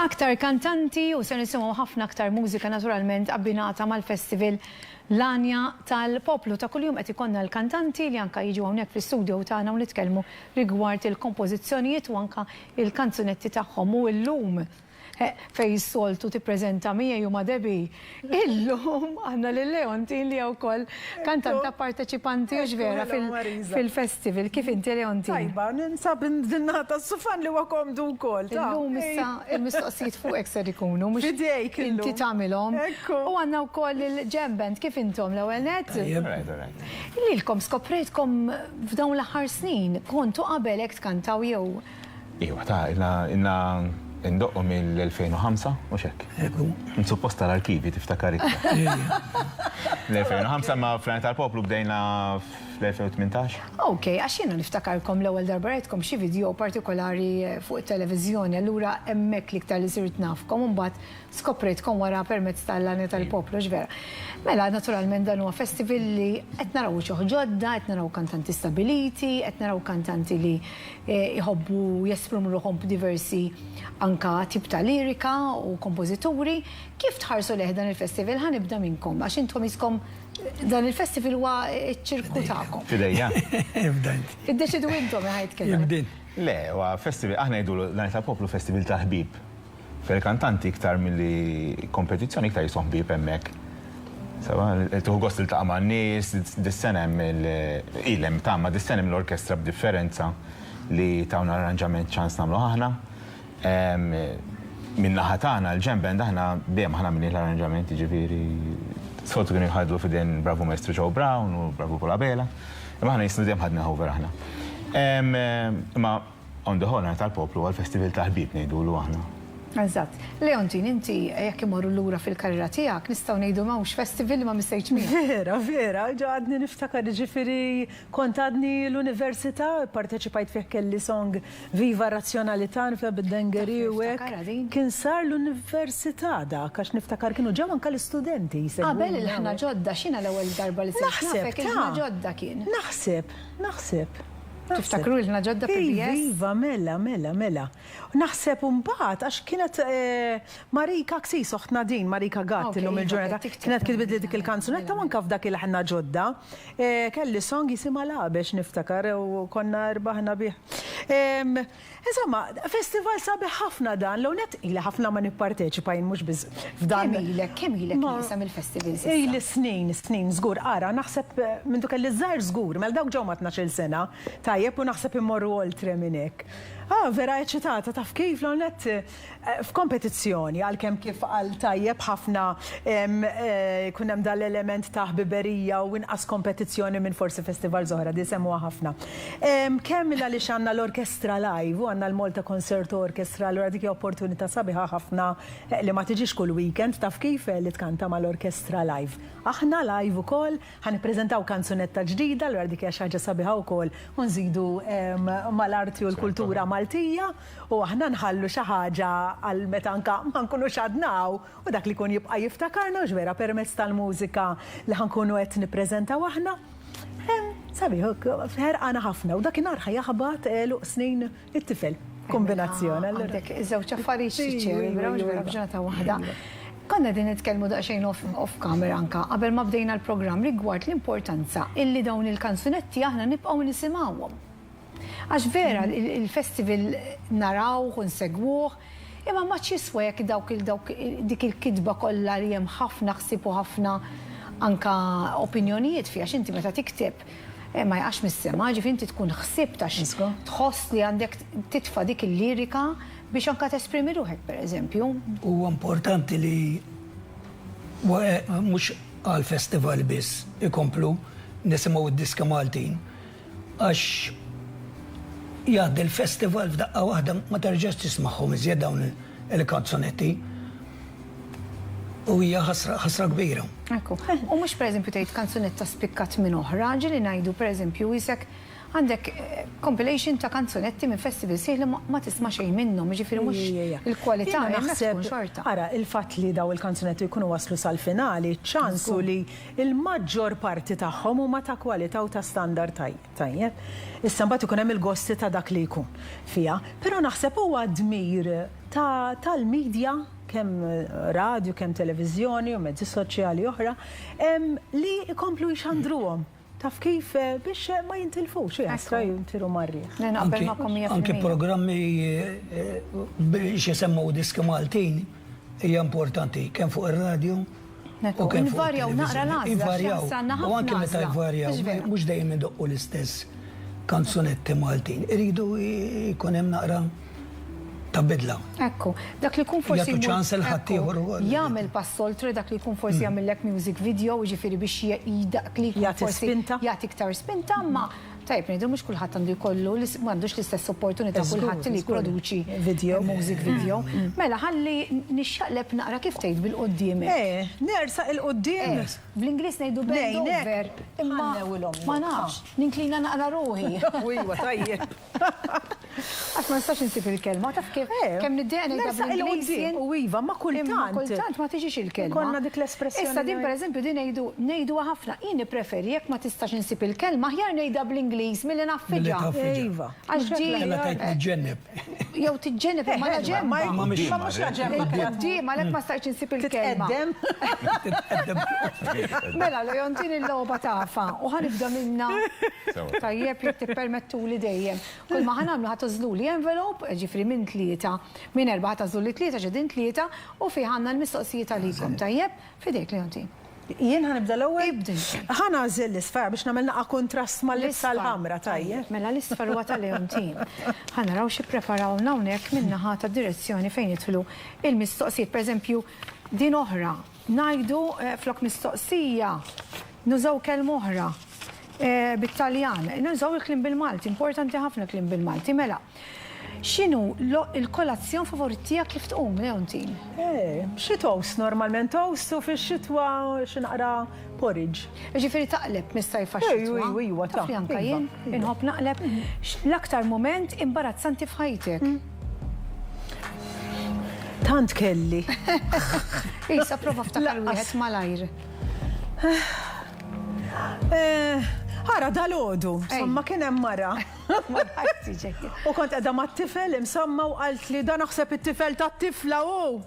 Aktar kantanti u se nisimgħu ħafna aktar mużika naturalment abbinata mal-festival l-anja tal-poplu ta' kuljum qed ikonna l-kantanti li anka jiġu hawnhekk fl-istudju tagħna u nitkellmu rigward il-kompożizzjonijiet u anka il-kanzunetti tagħhom u llum fej s-soltu tippreżenta miegħi u ma' Debbie. Illum għandna lil Leontin li wkoll kantanta parteċipanti u ġvera fil-festival. Kif inti Leontin? Tajba, ninsab dinnata s-sufan li wakom du wkoll. Illum issa il-mistoqsijiet fuq ser ikunu, mhux Fidejk illum. inti tagħmilhom. Ekku. U għandna wkoll il-jam band kif intom l-ewwel nett? Lilkom skoprejtkom f'dawn l-aħħar snin, kontu qabel hekk tkantaw jew? Iwa, inna indoqqu mill-2005, mux hekk. Supposta l-arkivi tiftakar iktar. L-2005 ma fl-Anja tal-Poplu bdejna fl-2018. Ok, għax jiena niftakarkom l-ewwel darba rajtkom xi video partikolari fuq it-televiżjoni, allura hemmhekk liktar li sirt nafkom u mbagħad skoprejtkom wara permezz tal-Anja tal-Poplu ġvera. Mela, naturalment dan huwa festival li qed naraw xi ġodda, qed naraw kantanti stabiliti, qed naraw kantanti li jħobbu jesprimu ruħhom b'diversi anka tip ta' lirika u kompożituri. Kif tħarsu leħ dan il-festival? Ħanibda minnkom, għax intom iskom dan il-festival huwa ċ-ċirku tagħkom. Fidejja. Iddeċidu intom ħajt kellem. Le, huwa festival, aħna jgħidu l-Anja tal-Poplu festival ta' ħbib. Fil-kantanti iktar milli kompetizzjoni iktar jiswa ħbib hemmhekk. Sawa, tuħu gost il-taqa ma' n-nies, dis-sena il-lem tamma, dis-sena l-orkestra b'differenza li tawna arranġament ċans namlu aħna. Minna ħatana l-jam band aħna dejjem aħna minni l-arranġamenti ġifieri. Soltu kienu jħadlu fidejn Bravo Maestro Joe Brown u Bravo Polabela. Imma aħna jisnu dejjem ħadna over aħna. Imma on the whole Anja tal-Poplu għal-festival ta' ħbib ngħidulu aħna. Eżatt. Leontin, inti jekk imorru lura fil-karriera tiegħek nistgħu ngħidu m'hawnx festival li ma mistejtx miegħu. Vera, ġadni niftakar ġifieri kont għadni l-università, parteċipajt fih kelli song Viva Razzjonalità nifla bid-Dengeri u hekk. Kien sar l-università dak għax niftakar kienu ġew anke l-istudenti jsegwu. Qabel il-ħna ġodda x'ina l-ewwel darba li sirt nafek il-ħna ġodda kien. Naħseb. Tiftakru l-ħna ġodda fil-BS? Iva, mela. Naħseb mbagħad għax kienet Marika Ksis oħtna din, Marika Gatti l-lum il-ġurnata. Kienet kitbidli dik il-kanzunetta u anke f'dak il-ħna ġodda. Kelli song jisimha Labex niftakar u konna rbaħna bih. Insomma, festival sabiħ ħafna dan, l net ili ħafna ma nipparteċipajn mhux biż f'dan. Kemm ilek nisam il-festival s'issa? Ili snin, żgur, ara, naħseb minn dik kelli żgħar żgur, mel dawk ġew ma 12-il sena, tajjeb u naħseb immorru oltre minn hekk. Vera eċitata, taf kif l-net f'kompetizzjoni, għal-kem kif għal tajjeb ħafna kunem dal-element ta' ħbiberija u inqas kompetizzjoni minn forsi festival zoħra, di semmuha ħafna. Kemm li xanna l-orkestra live u għanna l-Malta Concert Orchestra, l-għura dik opportunità sabiħa ħafna li ma tiġix kull weekend, taf kif li tkanta ma l-orkestra live. Aħna live ukoll ħanippreżentaw kanzunetta ġdida, l-għura dik ħaġa sabiħa ukoll u nżidu mal-arti u l-kultura Maltija u aħna nħallu xi ħaġa għal meta anka ma nkunux għadnaw u dak li kun jibqa' jiftakarna ġvera permezz tal-mużika li ħankunu qed nippreżentaw aħna. Sabiħ, ħerqana ħafna u dakinhar ħajjaħbad eluq snin it-tifel. Kombinazzjoni. Għandek iż-żewġ affarijiet ġvera b'ġurnata waħda. Konna din nitkellmu daqsxejn off camera anka qabel ma bdejna l-programm rigward l-importanza illi dawn il-kanzunetti aħna nibqgħu nisimgħuhom. Għax vera il-festival naraw u nsegwuh, imma ma ċiswa jekk dik il-kidba kollha li hemm ħafna ħsieb u ħafna anka opinjonijiet fiha inti meta tikteb ma jaqax mis-sema, ġifi inti tkun ħsibtax tħoss li għandek titfa' dik il-lirika biex anka tesprimi ruħek pereżempju. Huwa importanti li mhux għall-festival biss ikomplu nisimgħu d-diska Maltin għax jgħaddi l-festival f'daqqa waħda ma terġax tismagħhom iżjed dawn il-kanzonetti u hija ħasra kbira. Ekku. U mhux pereżempju tgħid kanzunetta spikkat minn oħra, ġieli ngħidu pereżempju isek għandek compilation ta' kanzunetti minn festivals li ma tisma' xejn minnhom, jiġifieri mhux il-kwalità naħseb xorta. Ara, il-fatt li daw il-kanzunetti jkunu waslu sal-finali, ċansu li il-maġġor parti tagħhom huma ta' kwalità u ta' standard tajjeb. Issa mbagħad ikun hemm il-gosti ta' dak li jkun fiha, però naħseb huwa dmir tal-medja kemm radio, kemm televiżjoni u mezzi soċjali oħra li jkomplu jxandruhom. Taf kif biex ma jintilfux, jastra jintiru marri. Anki programmi biex jisemmu diski Maltin hija importanti kemm fuq ir-radio u kemm fuq Invarjaw naqra l-għażla. U anke meta jvarjaw, mhux dejjem idoqqu l-istess kanzunetti Maltin. Iridu jkun hemm naqra ta' bidla. Ekku, dak li kun forsi jagħmel passoltre, dak li kun forsi jagħmellek music video, jiġifieri biex dak li jagħti iktar spinta, ma tajb ngħidu mhux kulħadd għandu jkollu m'għandux l-istess opportunità kulħadd li jipproduċi music video. Mela ħalli nixxaqleb naqra kif tgħid bil-qudiem. Nersaq il-qudiem. Bl-Ingliż ngħidu bend over, imma ma nafx, ninklina naqra ruħi. Ujwa, tajjeb. Għax ma nistax insib il-kelma, taf kif kemm niddejja ngħidha bl-Ingliż. U iva, ma kultant ma tiġix il-kelma. Konna dik l-espressjoni. Issa din pereżempju din ngħidu ħafna, jien nippreferi jekk ma tistax insib il-kelma, aħjar ngħidha bl-Ingliż milli naffiġa. Iva. Għax jew tiġġeneb imma la ġemma. Ma mhux la ġemma. Ma lek ma stajtx insib il-kelma. Mela, Leontin il-logħba tafa u ħanibda minna. Tajjeb jekk tippermettuli dejjem. Kull ma ħanamlu ħatażlu li envelope, ġifri minn 3, minn 4 ħatażlu li 3 ġedin 3 u fi ħanna l-mistoqsijiet għalikom. Tajjeb, fidejk Leontin. Jien ħanibda l-ewwel? Ibda. Ħanażel l-isfar biex nagħmel naqa' kontrast mal-lissa l-ħamra tajjeb. Mela l-isfar huwa ta' Leontin. Ħanaraw xi preparawna hawnhekk min-naħa tad-direzzjoni fejn jidħlu il-mistoqsijiet. Pereżempju, din oħra, ngħidu flok mistoqsija, nużaw kelma oħra bit-Taljan, nużaw il-klim bil-Malti, importanti ħafna klim bil-Malti. Mela, x'inhu il-kolazzjon favorit tiegħek kif tqum, Leontin? Xi toast normalment, toast u fix-xitwa xi naqra porridge. Ġifieri taqleb mis-sajfa xitwa. Ejwa, taf li anke jien inħobb naqleb. L-aktar mument imbarazzanti f'ħajtek. Tant kelli. Issa prova ftakar wieħed malajr. Ħara dal-għodu, insomma kien hemm mara. U kont qiegħda mat-tifel imsamma u qalt li dan naħseb it-tifel tat-tifla u.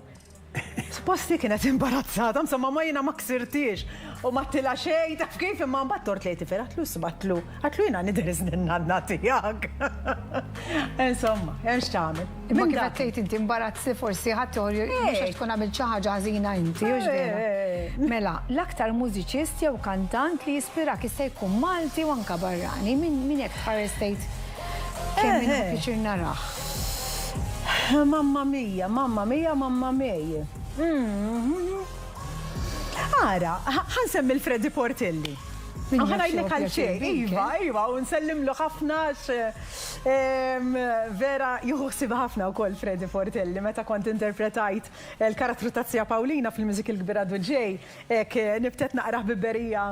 Supposti kienet imbarazzata, insomma ma jiena ma ksirtix. U ma tila xejn, taf kif imma mbagħad tort lejn tifel, għatlu sbatlu. Għatlu jiena nidris n-nanna tiegħek. Insomma, hemm x'tagħmel. Imma kif qed tgħid inti imbarazzi forsi ħadd mhux tkun għamilt xi ħaġa ħażina inti, hux vera. Mela, l-aktar mużiċist jew kantant li jispirak jista' jkun Malti u anke barrani, min hekk tħares tgħid kemm inhu piċir narah. Mamma mia, mamma mia, mamma mia. Ara, ħansemmi l-Freddy Portelli. Ħanajdlek għal-xej, iva, u nsellimlu ħafna vera juħsib ħafna u koll Freddy Portelli, meta kont interpretajt il-karattru ta' Zja Pawlina fil-mużik il-kbira Ġej, nibtet naqraħ biberija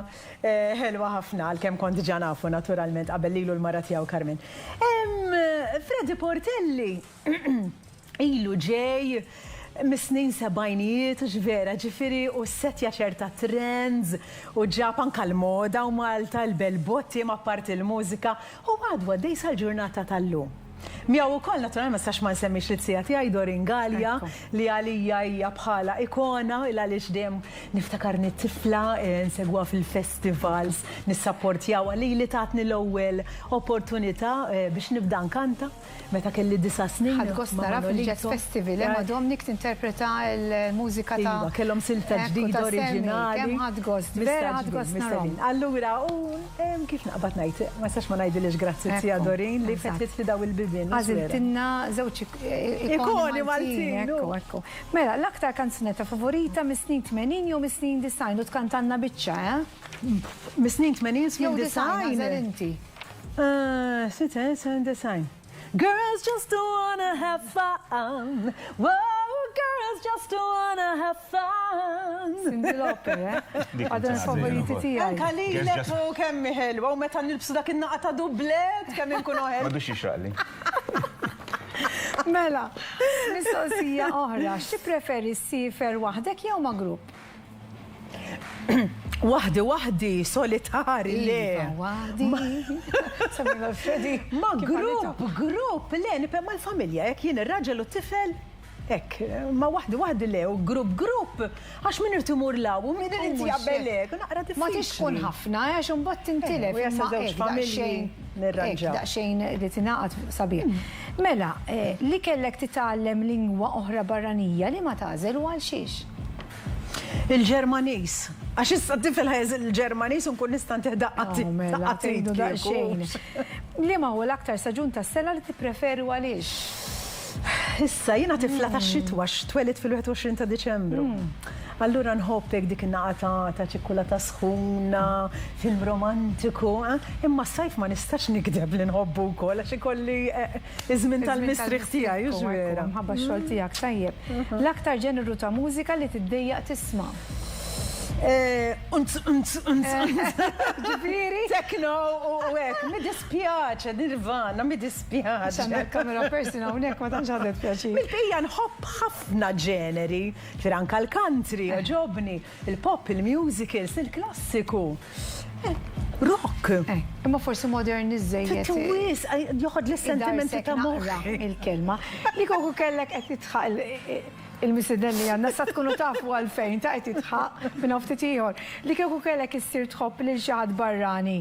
ħelwa ħafna, għal-kem kont ġanafu naturalment, qabel lilu l-mara tiegħu Carmen. Freddy Portelli, ilu ġej, mis-snin sebajnijiet, ġvera, ġifiri, u setja ċerta trends, u ġapan kal-moda, u Malta, l-bel-botti, ma' parti l-mużika, u għadwa dej sal-ġurnata tal-lum. Miaw u koll, naturalment, ma sax ma nsemmix li t-sija tijaj Dorin Gallia, li għalija hija bħala ikona, il għalix dem niftakar nit-tifla, nsegwa fil-festivals, nissapportjaw għalli li tatni l-ewwel opportunità biex nibda nkanta, meta kelli 9 snin. Ħadgost nara fil-Jazz Festival, ma Dominic tinterpreta l-mużika ta' kellhom silta ġdida oriġinali. Kemm ħadgost, vera ħadgost narom. Allura, kif naqbad ngħid, ma sax ma ngħidilix grazzi tija Dorin li fettit fi daw il-bibin. Għaziltinna żewġ ikoni Maltin. Ekku. Mela, l-aktar kanzunetta favorita mis-snin 80 jew mis-snin 90 u tkantanna biċċa, Mis-snin 80 snin 90. Snin 90. Girls just wanna have fun. Whoa, girls just wanna have fun. Cindy Lauper, Dik għadha l-favoriti tiegħi. Anka li l kemm ħelwa u meta nilbsu dak in-naqa ta' dublet kemm inkunu ħelwa. Madux jixraqli. Mela, mistoqsija oħra, xi preferi ssifer waħdek jew ma' grupp? Waħdi, solitari, le. Waħdi. Samira Freddy. Ma grupp, le, nipem ma l-familja, jek jien ir-raġel u t-tifel, ek, ma waħdi le, u grupp, għax min irtimur law, u min irti għabbelek, naqra diffiċli. Ma tixkun ħafna, għax un bot tintilef. U jasadewx familji nirranġaw. Daqxejn li tinaqat sabiħ. Mela, li kellek titgħallem lingwa oħra barranija li ma tażel u għal xiex? Il-Ġermanis. Għax issa t-tifel ħajżil il-Ġermanis un kun nistan tiħdaqqati. Mela, tgħidu daqsxejn. Li ma huwa l-aktar saġun tas-sena li tippreferi għaliex? Issa, jina tifla ta' xitwa, x'twelit fil-21 ta' Deċembru. Allura nħobbek dik in-naqata ta' ċikkulata sħuna, film romantiku, imma s-sajf ma nistax nikdeb li nħobbu wkoll għax ikolli iż-żmien tal-mistriħ tiegħi, ġvera. Ħabba x-xogħol tiegħek tajjeb. L-aktar ġeneru ta' mużika li tiddejjaq tisma'. Ġifiri? Tekno u għek, mi dispjaċa, Nirvana, mi dispjaċa. Xanna kamera persina unek ma tanġadet pjaċi. Mil-bija nħobb ħafna ġeneri, anka l-country, ġobni, il-pop, il-musicals, il-klassiku. Rock. Imma forsi modernizzejiet. Twis, joħod l-sentimenti ta' moħħi. Il-kelma. Li koku kellek qed titħaq il-misidelli għanna sa tkunu tafu għalfejn ta' qed titħaq minn ftit ieħor. Li kieku kellek issir tħobb lil xi ħadd barrani.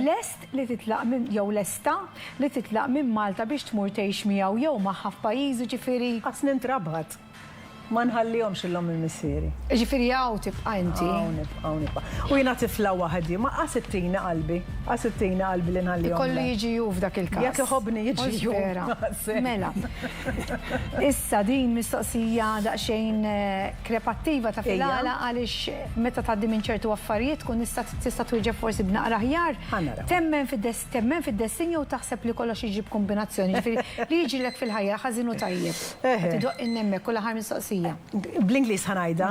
Lest li titlaq minn jew lesta li titlaq minn Malta biex tmur tgħix miegħu jew magħha f'pajjiżu ġifieri. Qatt nintrabħat. Ma nħallihomx illhom il-missieri. Ġifieri hawn tibqa' inti. Hawn nibqa'. U jiena tifla waħdi, ma qasittina qalbi li nħallihom. Ikollu jiġi ju f'dak il-każ. Jekk iħobbni jiġi ju. Mela. Issa din mistoqsija daqsxejn krepattiva ta' filgħala għaliex meta tgħaddi minn ċertu affarijiet tkun tista' twieġeb forsi b'naqra aħjar. Temmen fid-destin jew taħseb li kollox jiġi b'kombinazzjoni. Li jiġilek fil-ħajja ħażin u tajjeb. Tidoq innemmek kull aħħar mistoqsija. Bl-Inglis ħanajda,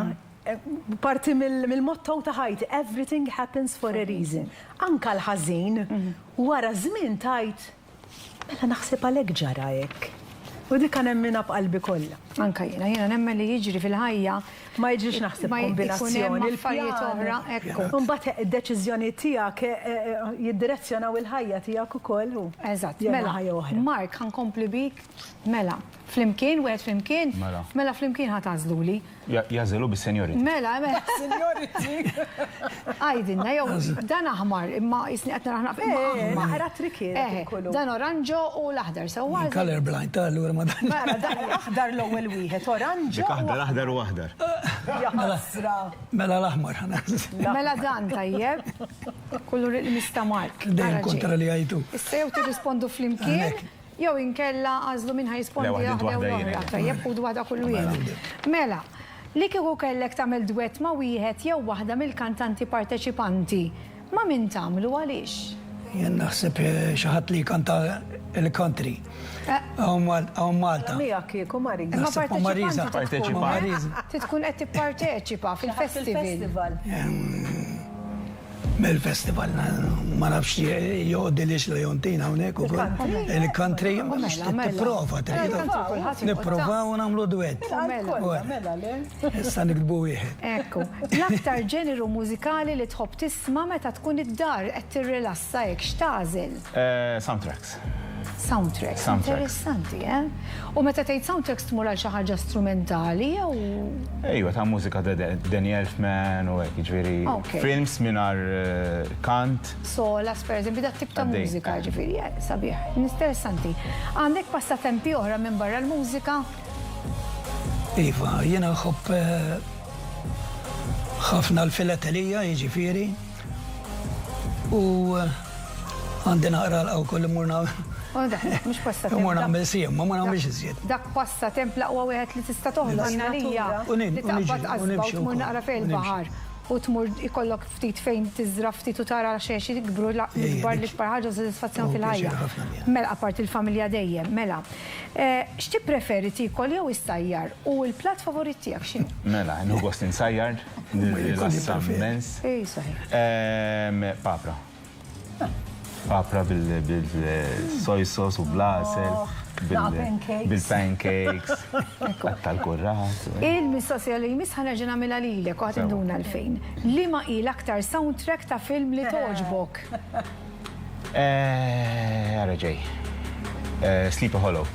parti mill-motto ta' ħajti, everything happens for a reason. Anka l-ħażin, wara żmien tajt, mela naħseb għalhekk ġara hekk. U dik nemmina b'qalbi kollha. Anka jiena nemmen li jiġri fil-ħajja ma jiġrix naħseb kombinazzjoni l-affarijiet oħra ekku. Mbagħad id-deċiżjoni tiegħek jiddirezzjonaw il-ħajja tiegħek ukoll. Eżatt, mela Mark ħankompli bik, mela flimkien, wieħed flimkien, mela flimkien ħatażluli. Jażelu bis-senjoriti. Mela, senjoriti. Għajdinna, jew dan aħmar, imma jisni qed naraħna aħmar trikiet. Dan oranġo u l-aħdar sewwa. Color blind, allura ma dan. Mela dan aħdar l-ewwel wieħed, oranġo. Aħdar u aħdar. Mela l-aħmar ħana. Mela dan tajjeb. Kullu mista Mark. Dejjem kontra li għajtu. Issa jew tirrispondu flimkien, jew inkella għażlu minn ħajrispondi waħda u l-oħra. Tajjeb u waħda kull wieħed. Mela, li kieku kellek tagħmel duett ma' wieħed jew waħda mill-kantanti parteċipanti, ma' min tagħmlu għaliex? Jien naħseb xi ħadd li kanta il-country. Għaw Malta. Mija kieku Marisa. Ma Parteċipanti. Titkun qed tipparteċipa fil-festival. Mill-festival, ma nafx joqdi li xlejontina unek u il-country, t-prova, t-prova u namlu duet. Issa nikdbu wieħed. Ekku, l-aktar ġeneru mużikali li tħobb tisma' meta tkun id-dar qed tirrilassa hekk x'tażel? Soundtracks. Soundtracks, interessanti, U meta tgħid soundtracks tmur għal xi ħaġa strumentali jew? Ejwa, ta' mużika Danny Elfman u hekk, jiġifieri films mingħajr kant. Solas, pereżempju, dak tip ta' mużika, ġifieri, sabiħ. Interessanti. Għandek passatempi oħra minn barra l-mużika? Iva, jiena nħobb ħafna l-filatelija, jiġifieri. U għandi naqra l-għaw kolli murna. Mux passatemp. Murna għamil sijem, ma għamilx iżjed. Dak passatemp laqwa wieħed li tista' toħloq għalija. Li taqbad qasba u tmur naqra fil-baħar. u tmur ikollok ftit fejn tiżra ftit u tara xejn tikbru l-ikbar l-ikbar ħaġa sodisfazzjon fil-ħajja. Mela apart il-familja dejjem, mela. X'ti preferi tikol jew istajjar u l-plat favorit tiegħek x'inhu? Mela, nħu gost insajjar, l-assammens. Papra. Papra bil-soy sauce u blasel, bil-pancakes, tal-kurrat. Il-mistoqsija li jmiss ħanerġa' nagħmilha lilek u ħadd induna l-fejn. Liema il aktar soundtrack ta' film li toġbok? Ġej. Sleepy Hollow.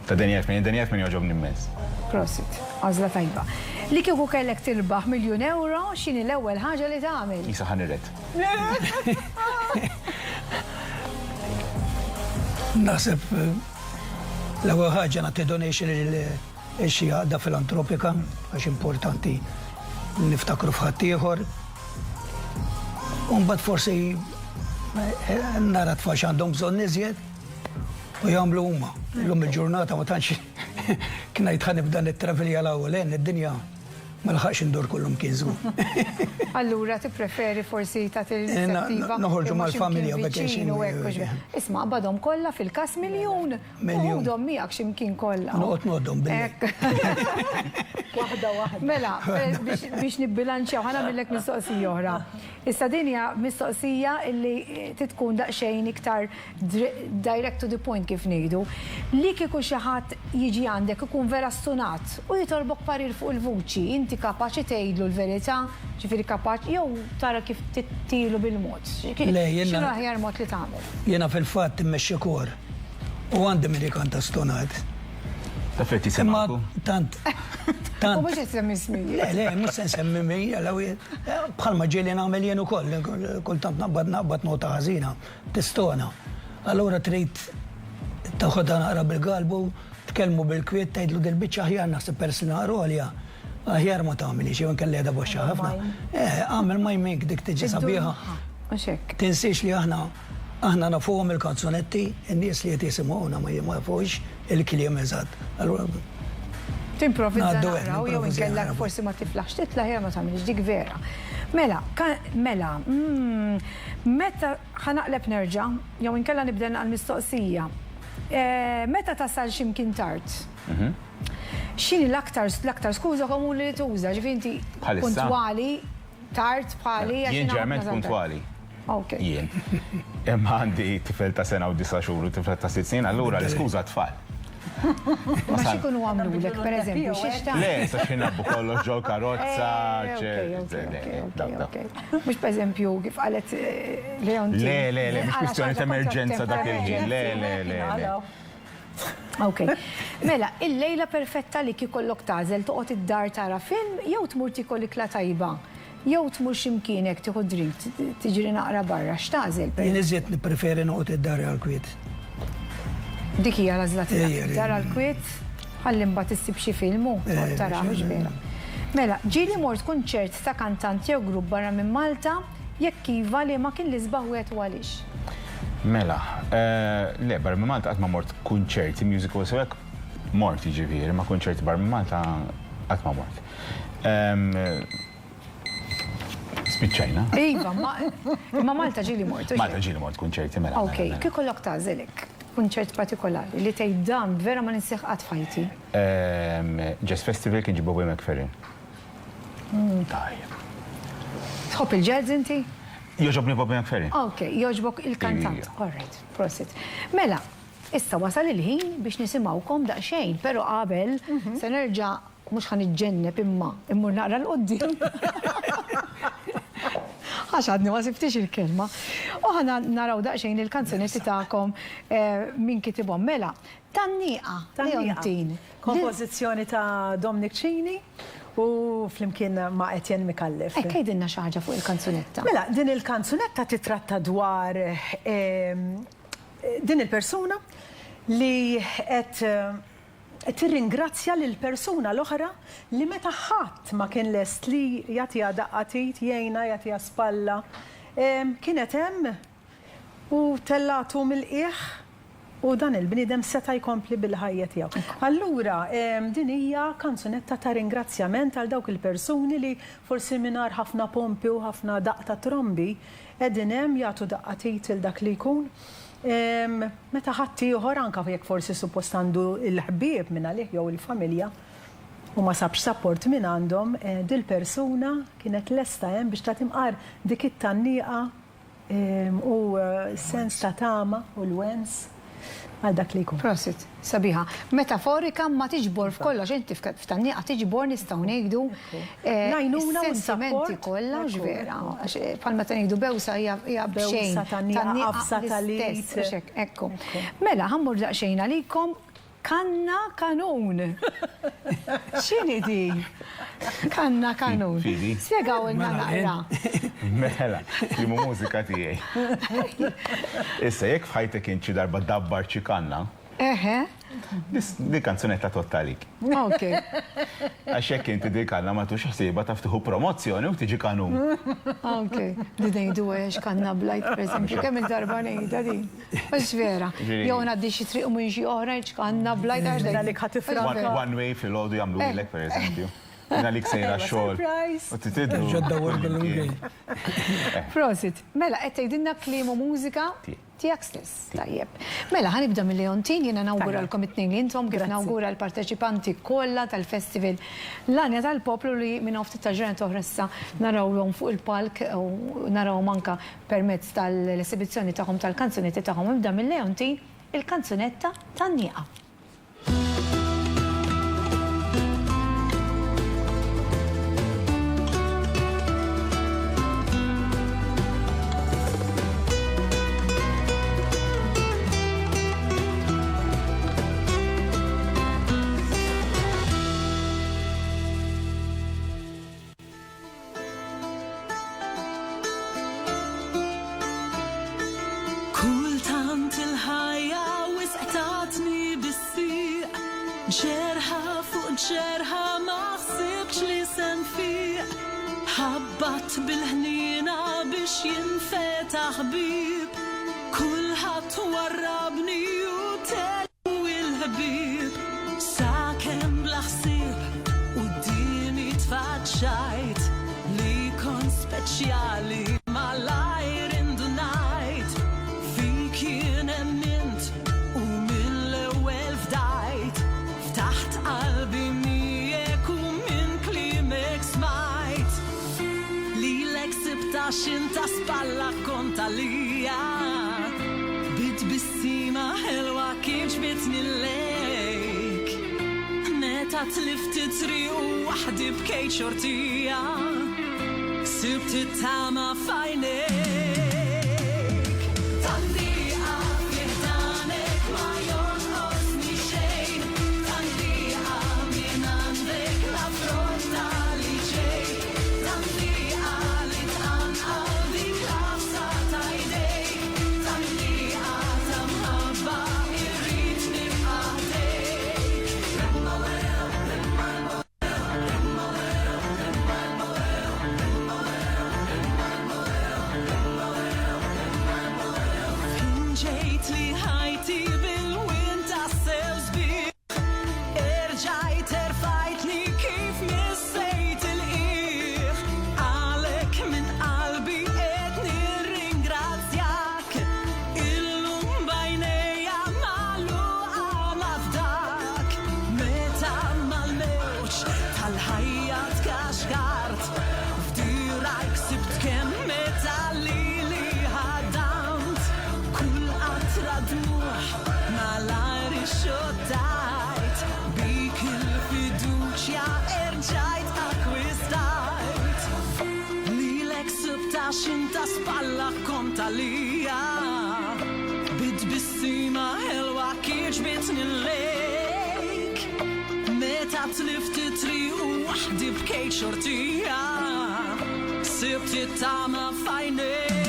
Ta' Danjat min joġobni immens. Prosit, għażla tajba. Li kieku kellek tirbaħ €1,000,000, x'inhi l-ewwel ħaġa li tagħmel? Isa ħaniret. Naħseb l-ewwel ħaġa nagħti donation xi għaqda filantropika għax importanti niftakru f'ħadd ieħor. U mbagħad forsi nara tfal x'għandhom bżonn iżjed u jagħmlu huma. Illum il-ġurnata ma tantx kien ngħid ħanibda nittravelja l-ewwel id-dinja ma laħaqx indur kullum kien żgur. Allura tippreferi forsi tagħti l-inizjattiva noħorġu mal-familja vacation. Isma' qabadhom kollha fil-każ miljun. Noħodhom miegħek x'imkien kollha. Noqgħod nodhom billi. Waħda. Mela, biex nibbilanċjaw ħanamillek mistoqsija oħra. Issa din hija mistoqsija li titkun daqsxejn iktar direct to the point kif ngħidu. Li kieku xi ħadd jiġi għandek ikun vera stunat u jitolbok parir fuq il-vuċi, inti kapaċi tgħidlu l-verità, ġifieri kapaċi jew tara kif tittilu bil-mod. X'inhu aħjar mod li tagħmel? Jiena fil-fatt immexxi kor u għandi min ikanta stonat. Taffetti semmaku? Tant. U mhux qed semmi smiji. Le, mhux se nsemmi mija, bħalma ġieli nagħmel jien ukoll, kultant naqbad nota ħażina, tistona. Allura trid taħodha naqra bil-galbu, tkellmu bil-kwiet, tgħidlu dil-biċċa aħjar naħseb persuna għolja. Aħjar ma tagħmilix jew inkella qiegħda boxxa ħafna. Għamel ma jmink dik tiġi sabiħa. Tinsiex li aħna nafuhom il-kanzunetti, in-nies li qed jisimgħuna ma jafux il-kliem eżatt. Allura timprovvizza naqra u jew inkellek forsi ma tiflaħx titla' aħjar ma tagħmilx dik vera. Mela, meta ħanaqleb nerġa' jew inkella nibda għall-mistoqsija. Meta tasal x'imkien tard? X'inhi l-aktar skuża komuni li tuża? Ġifieri inti puntwali, tard bħali. Jien ġerment puntwali. Jien. Imma għandi tifel ta' sena u 9 xhur u tifel ta' 6 snin, allura l-iskuża tfal. Ma x'ikunu għamlulek, pereżempju, x'ixtaq? Le, sa xinabbu kollox ġol karozza, Mhux pereżempju kif qalet Leonti. Le, mhux kwistjoni ta' emerġenza dak il-ħin. Le. Ok. Mela, il-lejla perfetta li kikollok tażel toqgħod id-dar tara film jew tmur tikol ikla tajba. Jew tmur x'imkienek tieħu drink, tiġri naqra barra, x'tażel? Jien iżjed nippreferi noqgħod id-dar għall-kwiet. Dik hija l-għażla tiegħek. Dar għall-kwiet, ħalli mbagħad issib xi filmu, tara mhux vera. Mela, ġieli mort kunċert ta' kantant jew grupp barra minn Malta, jekk iva li ma kien li sbaħ wieħed u għaliex. Mela, le, barra minn Malta qatt ma mort kunċerti musicals u hekk mort jiġifieri, ma kunċerti barra minn Malta qatt ma mort. Spiċċajna. Iva, ma Malta ġieli mort. Malta ġieli mort kunċerti mela. Ok, kif kollok tażelek? Kunċert partikolari li tgħid dan vera ma ninsieħ qatt fajti. Jazz Festival kien ġib Bobby McFerrin. Tajjeb. Tħobb il-jazz inti? Joġobni Bobby McFerrin. Ok, joġbok il-kantant. All right, prosit. Mela, issa wasal il-ħin biex nisimgħukom daqsxejn, però qabel se nerġa' mhux ħaniġġenneb imma immur naqra l-qoddim. Għax għadni ma siftix il-kelma. U ħana naraw daqsxejn il-kanzunetti tagħkom min kitibhom. Mela, Tanniqa, Leontin. Kompożizzjoni ta' Dominic Cini u flimkien ma' Etienne Mikallef. Kejdinna xi ħaġa fuq il-kanzunetta. Mela, din il-kanzunetta titratta dwar din il-persuna li qed tirringrazzja lill-persuna l-oħra li meta ħadd ma kien lest li jagħtiha daqqatit, jgħinha jagħtiha spalla, kienet hemm u tellatu mill-qiegħ U dan il-bniedem seta' jkompli bil-ħajja tiegħu. Allura, din hija kanzunetta ta' ringrazzjament għal dawk il-persuni li forsi mingħajr ħafna pompi u ħafna daqta trombi qegħdin hemm jagħtu daqqatit il dak li jkun. Meta ħadd ieħor anke jekk forsi suppost għandu il-ħbieb minn għalih jew il-familja u ma sabx support minn għandhom, dil-persuna kienet lesta hemm biex ta' timqar dik it-tannieqa u sens ta' tama u l-wens għal dak li jkun. Prosit, sabiħa. Metaforika ma tiġbor f'kollox, inti f'tannieqa tiġbor nistgħu ngħidu sentimenti kollha ġvera. Bħal meta ngħidu bewsa hija b'xejn. Tannieqa qafsa tal-istess. Ekku. Mela ħammur daqsxejn għalikom kanna kanun. X'inhi di? Kanna kanun. Spjegaw ilna naqra. Mela, li mu mużika tiegħi. Issa jekk f'ħajtek inti darba dabbar xi kanna. Eħe. Di kanzunetta tottalik. Ok. Għax hekk inti di kanna ma tux ħsieba taf tieħu promozzjoni u tiġi kanun. Ok. Di ngħidu għax kanna blajt pereżempju kemm il-darba ngħidha di. Mhux vera. Jew ngħaddi xi triq minn xi oħra kanna blajt għax Dalik ħatifra. One way fil-ħodu jagħmlu ilek pereżempju. Jina lik sejra xogħol. U titiddu. Ġodda work Prosit. Mela, qed tgħidilna kliem u mużika tiegħek stess. Tajjeb. Mela, ħanibda mill-Leontin, jiena nawguralkom it-tnejn li intom kif nawgura l-parteċipanti kollha tal-festival L-Anja tal-Poplu li minn ftit ta' ġranet oħra issa narawhom fuq il-palk u narawhom anke permezz tal-esibizzjoni tagħhom tal-kanzunetti tagħhom. Ibda mill-Leontin il-kanzunetta tan-nieqa. ġerħa fuq ġerħa ma ħsibx li sen fiq ħabbat bil-ħnina biex jinfetaħ bib kulħadd warrabni u tellu il-ħbib sakemm bla ħsieb u dini tfaċċajt li kon speċjali malajr indunajt fik jien emmint u mill-ewwel fdajt ftaħt qalbi miegħek u minn klimek smajt lilek sibta xinta spalla konta lija bitbissima ħelwa kif ġbitni lejk meta tlifti triq u waħdi bkejt xortija sibt it-tama f'għajnejk xinta spalla konta lija bitbissima ħelwa kif ġbitni lejk meta tlifti triq u waħdi bkejt xortija sibt it-tama f'għajnejk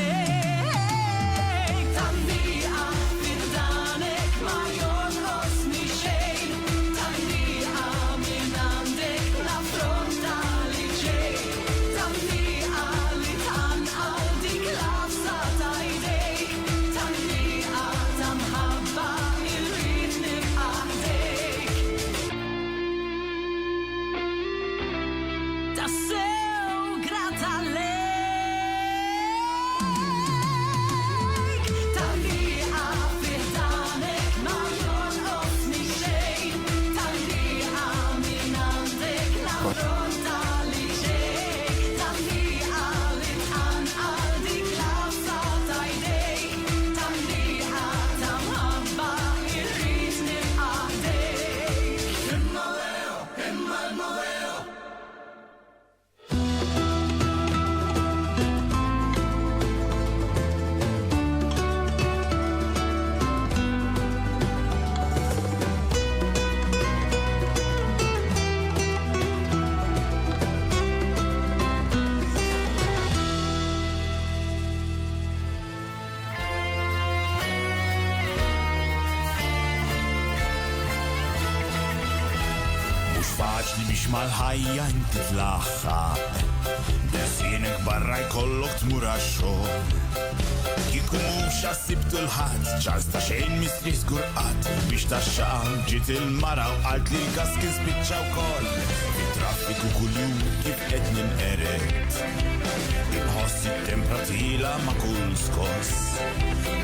tan-nieqa fid-danek ma jonqosni xejn tan-nieqa minn għandek l-affronta li ġej tan-nieqa dik l-afsa ta' idejk tan-nieqa ta' mħabba faċli biex mal-ħajja inti tlaħħaq. Desienek barra jkollok tmur għax-xogħol. Kieku mhux assibtu l-ħadd, ċans ta' xejn misli żgurqat biex taxxaq ġiet il-mara u qalt li l-gas kien spiċċa wkoll. Fit-traffiku kuljum kif qed ninqered. Inħossi t-tempratila ma' kull skoss.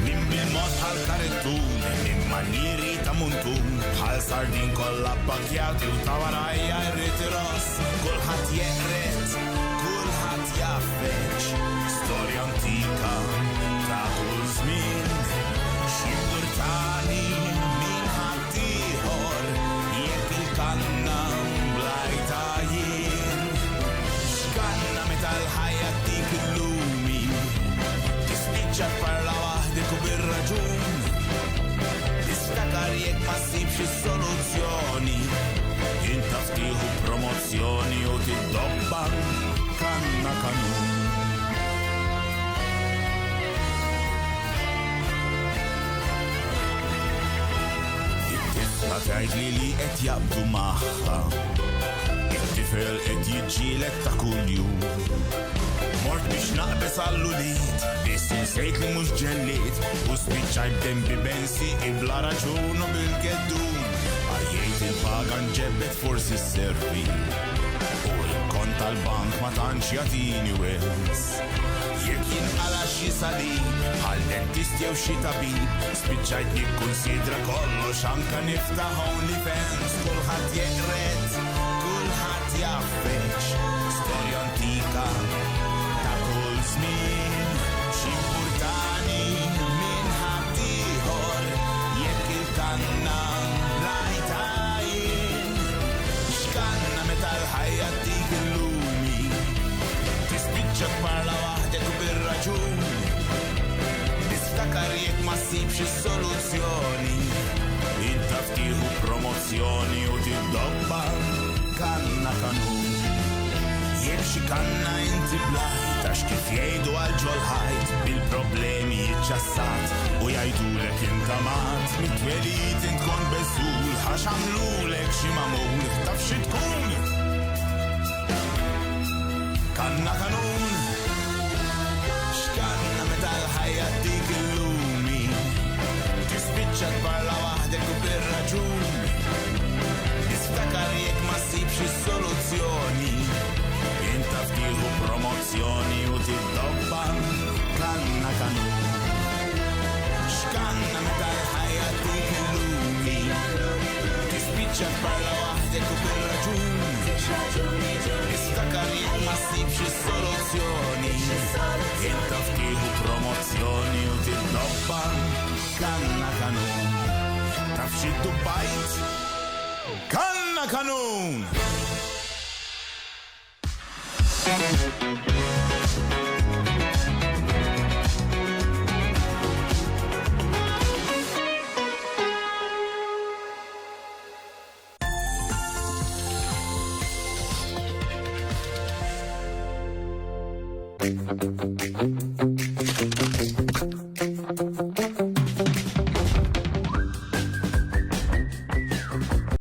Min bil-mod bħal karettun, min manieri ta' muntun, bħal sardin kollha bakjati u ta' warajja irrid iross. Kulħadd jeqret, kulħadd jaffeċ, storja antika ta' kull żmien. Xi burtani min ħadd ieħor, jekk il-kanna mblajta jien. X'kanna meta l-ħajja dik illumi, tispiċċa tparla waħdek u bir-raġun. Tistakar jekk ma ssibx is-soluzzjoni, inta ftieħu promozzjoni u tiddobba kanna kanun. It-tifla tgħidli li qed jaqbdu magħha, it-tifel qed jiġġieled ta' kuljum. Mort biex naqbes għall-uliet, biss insejt li mhux ġelliet, u spiċċaj b'dembi bensi ibla raġun u bil-geddum. Għajjejt il-paga nġebbet forsi s-servi, u l-kont tal-bank ma tantx jagħtini wels. Jekk jinqala xi salib, bħal dentist jew xi tabib, spiċċajt nikkunsidra kollox anke niftaħ OnlyFans. Kulħadd jeqret, kulħadd jaffeċ, storja antika ta' kull żmien. Xi burtani min ħadd ieħor, jekk il-kanna rajta jien. X'kanna meta l-ħajja dik illumi, tispiċċa tparla waħdek u bir-raġun. Tistakar jekk ma ssibx is-soluzzjoni, inta ftieħu promozzjoni u tiddobba kanna kanun. Jekk xi kanna inti blajt, għax kif jgħidu għal ġolħajt, bil-problemi jiċċassat u jgħidulek inta mat. Mit-twelid int kont beżul, għax għamlulek xi magħmul, taf xi tkun. Kanna kanun, x'kanna meta l-ħajja dik illumi, tispiċċa tparla waħdek u bir-raġun. Tistakar jekk ma ssibx is-soluzzjoni, inta ftieħu promozzjoni u tiddobba kanna kanun. X'kanna meta l-ħajja dik illumi, tispiċċa tparla waħdek u bir-raġun. Tistakar jekk ma ssibx is-soluzzjoni, inta ftieħu promozzjoni u tiddobba kanna kanun. Taf xi dubbajt? Kanna kanun!